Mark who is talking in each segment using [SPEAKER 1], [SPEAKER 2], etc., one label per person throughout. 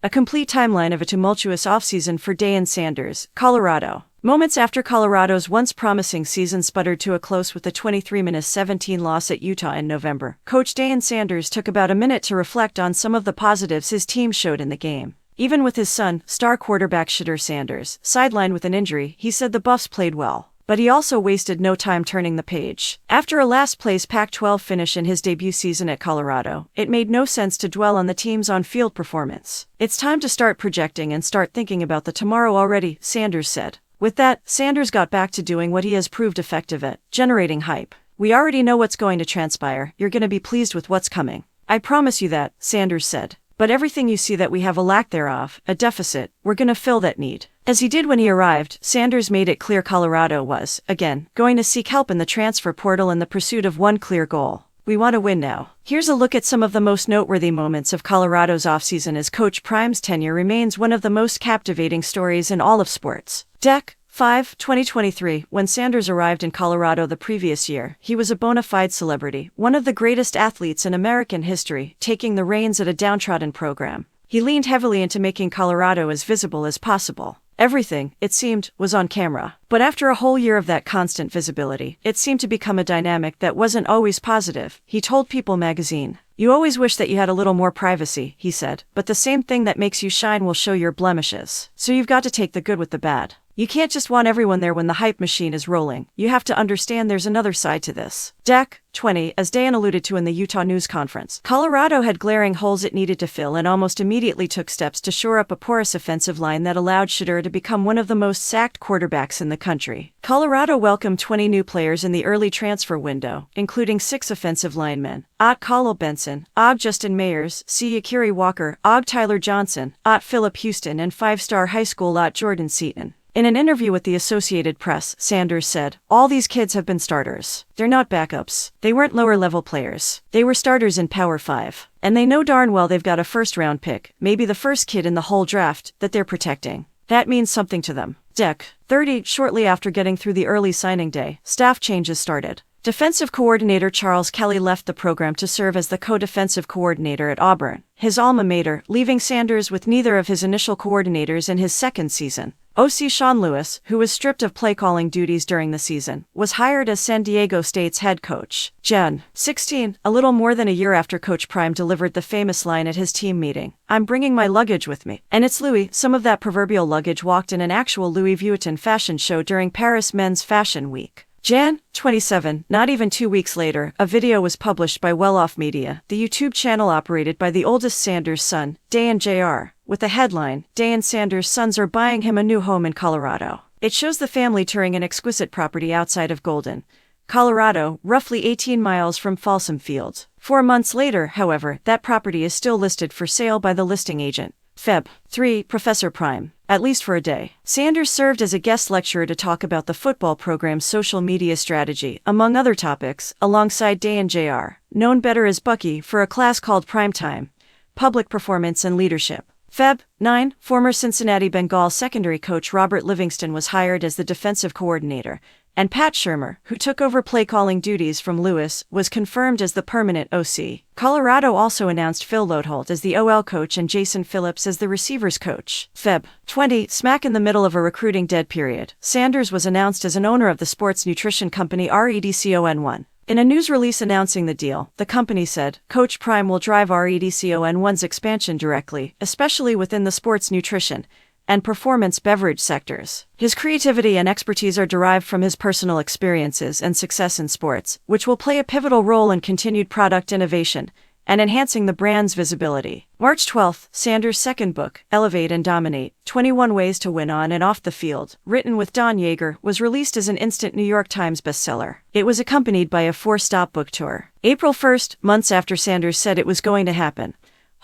[SPEAKER 1] A complete timeline of a tumultuous offseason for Deion Sanders, Colorado. Moments after Colorado's once promising season sputtered to a close with the 23-17 loss at Utah in November, Coach Deion Sanders took about a minute to reflect on some of the positives his team showed in the game. Even with his son, star quarterback Shedeur Sanders, sidelined with an injury, he said the Buffs played well. But he also wasted no time turning the page. After a last-place Pac-12 finish in his debut season at Colorado, it made no sense to dwell on the team's on-field performance. It's time to start projecting and start thinking about the tomorrow already, Sanders said. With that, Sanders got back to doing what he has proved effective at, generating hype. We already know what's going to transpire, you're going to be pleased with what's coming. I promise you that, Sanders said. But everything you see that we have a lack thereof, a deficit, we're going to fill that need. As he did when he arrived, Sanders made it clear Colorado was, again, going to seek help in the transfer portal in the pursuit of one clear goal. We want to win now. Here's a look at some of the most noteworthy moments of Colorado's offseason as Coach Prime's tenure remains one of the most captivating stories in all of sports. Dec. 5, 2023, when Sanders arrived in Colorado the previous year, he was a bona fide celebrity, one of the greatest athletes in American history, taking the reins at a downtrodden program. He leaned heavily into making Colorado as visible as possible. Everything, it seemed, was on camera. But after a whole year of that constant visibility, it seemed to become a dynamic that wasn't always positive, he told People magazine. You always wish that you had a little more privacy, he said, but the same thing that makes you shine will show your blemishes. So you've got to take the good with the bad. You can't just want everyone there when the hype machine is rolling. You have to understand there's another side to this. Dec. 20, as Deion alluded to in the Utah news conference, Colorado had glaring holes it needed to fill and almost immediately took steps to shore up a porous offensive line that allowed Shedeur to become one of the most sacked quarterbacks in the country. Colorado welcomed 20 new players in the early transfer window, including 6 offensive linemen: Khalil Benson, Justin Mayers, Yakiri Walker, Tyler Johnson, Philip Houston, and 5-star high school Jordan Seaton. In an interview with the Associated Press, Sanders said, "All these kids have been starters. They're not backups. They weren't lower-level players. They were starters in Power 5. And they know darn well they've got a first-round pick, maybe the first kid in the whole draft, that they're protecting. That means something to them." Dec. 30, shortly after getting through the early signing day, staff changes started. Defensive coordinator Charles Kelly left the program to serve as the co-defensive coordinator at Auburn, his alma mater, leaving Sanders with neither of his initial coordinators in his second season. OC Sean Lewis, who was stripped of play-calling duties during the season, was hired as San Diego State's head coach. Gen. 16, a little more than a year after Coach Prime delivered the famous line at his team meeting, "I'm bringing my luggage with me." And it's Louis, some of that proverbial luggage walked in an actual Louis Vuitton fashion show during Paris Men's Fashion Week. Jan. 27, not even 2 weeks later, a video was published by Well Off Media, the YouTube channel operated by the oldest Sanders son, Deion Jr., with the headline, "Deion Sanders' sons are buying him a new home in Colorado." It shows the family touring an exquisite property outside of Golden, Colorado, roughly 18 miles from Folsom Field. 4 months later, however, that property is still listed for sale by the listing agent. Feb. 3, Professor Prime. At least for a day. Sanders served as a guest lecturer to talk about the football program's social media strategy, among other topics, alongside Deion Jr., known better as Bucky, for a class called Primetime: Public Performance and Leadership. Feb. 9, former Cincinnati Bengal secondary coach Robert Livingston was hired as the defensive coordinator, and Pat Shurmur, who took over play-calling duties from Lewis, was confirmed as the permanent OC. Colorado also announced Phil Loadholt as the OL coach and Jason Phillips as the receivers coach. Feb. 20, smack in the middle of a recruiting dead period, Sanders was announced as an owner of the sports nutrition company Redcon1. In a news release announcing the deal, the company said, "Coach Prime will drive Redcon1's expansion directly, especially within the sports nutrition and performance beverage sectors. His creativity and expertise are derived from his personal experiences and success in sports, which will play a pivotal role in continued product innovation and enhancing the brand's visibility." March 12, Sanders' second book, Elevate and Dominate, 21 Ways to Win on and Off the Field, written with Don Yeager, was released as an instant New York Times bestseller. It was accompanied by a 4-stop book tour. April 1, months after Sanders said it was going to happen,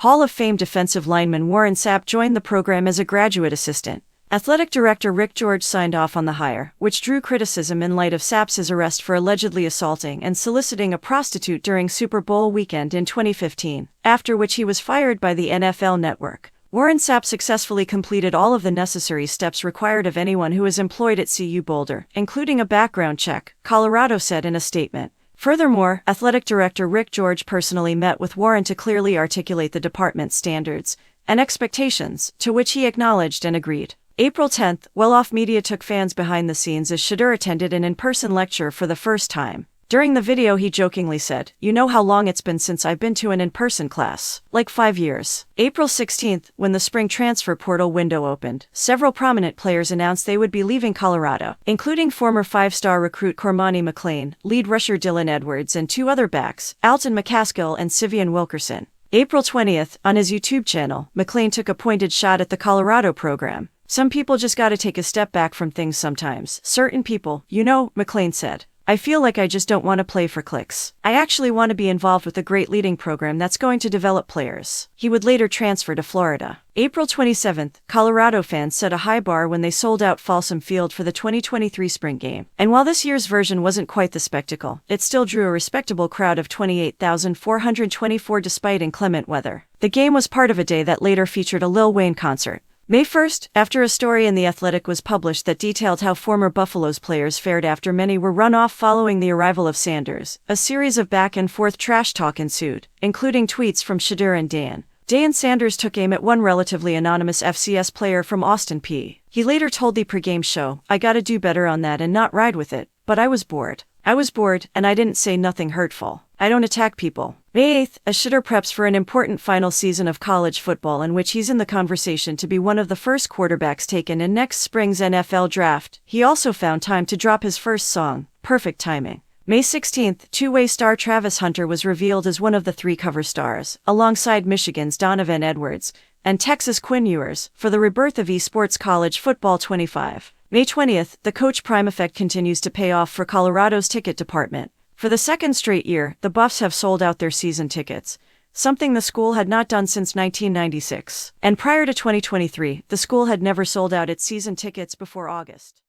[SPEAKER 1] Hall of Fame defensive lineman Warren Sapp joined the program as a graduate assistant. Athletic director Rick George signed off on the hire, which drew criticism in light of Sapp's arrest for allegedly assaulting and soliciting a prostitute during Super Bowl weekend in 2015, after which he was fired by the NFL Network. Warren Sapp successfully completed all of the necessary steps required of anyone who is employed at CU Boulder, including a background check, Colorado said in a statement. Furthermore, athletic director Rick George personally met with Warren to clearly articulate the department's standards and expectations, to which he acknowledged and agreed. April 10th, Well-Off Media took fans behind the scenes as Shedeur attended an in-person lecture for the first time. During the video he jokingly said, "You know how long it's been since I've been to an in-person class? Like 5 years." April 16th, when the spring transfer portal window opened, several prominent players announced they would be leaving Colorado, including former 5-star recruit Cormani McLean, lead rusher Dylan Edwards and 2 other backs, Alton McCaskill and Sivian Wilkerson. April 20th, on his YouTube channel, McLean took a pointed shot at the Colorado program. "Some people just gotta take a step back from things sometimes. Certain people, you know," McLean said. "I feel like I just don't want to play for clicks. I actually want to be involved with a great leading program that's going to develop players." He would later transfer to Florida. April 27th, Colorado fans set a high bar when they sold out Folsom Field for the 2023 spring game. And while this year's version wasn't quite the spectacle, it still drew a respectable crowd of 28,424 despite inclement weather. The game was part of a day that later featured a Lil Wayne concert. May 1st, after a story in The Athletic was published that detailed how former Buffaloes players fared after many were run off following the arrival of Sanders, a series of back-and-forth trash talk ensued, including tweets from Shedeur and Deion. Deion Sanders took aim at one relatively anonymous FCS player from Austin P. He later told the pregame show, "I gotta do better on that and not ride with it, but I was bored. I was bored, and I didn't say nothing hurtful. I don't attack people." May 8th, as Shedeur preps for an important final season of college football in which he's in the conversation to be one of the first quarterbacks taken in next spring's NFL draft, he also found time to drop his first song, "Perfect Timing." May 16th, two-way star Travis Hunter was revealed as one of the 3 cover stars, alongside Michigan's Donovan Edwards and Texas' Quinn Ewers, for the rebirth of eSports College Football 25. May 20th, the Coach Prime effect continues to pay off for Colorado's ticket department. For the second straight year, the Buffs have sold out their season tickets, something the school had not done since 1996. And prior to 2023, the school had never sold out its season tickets before August.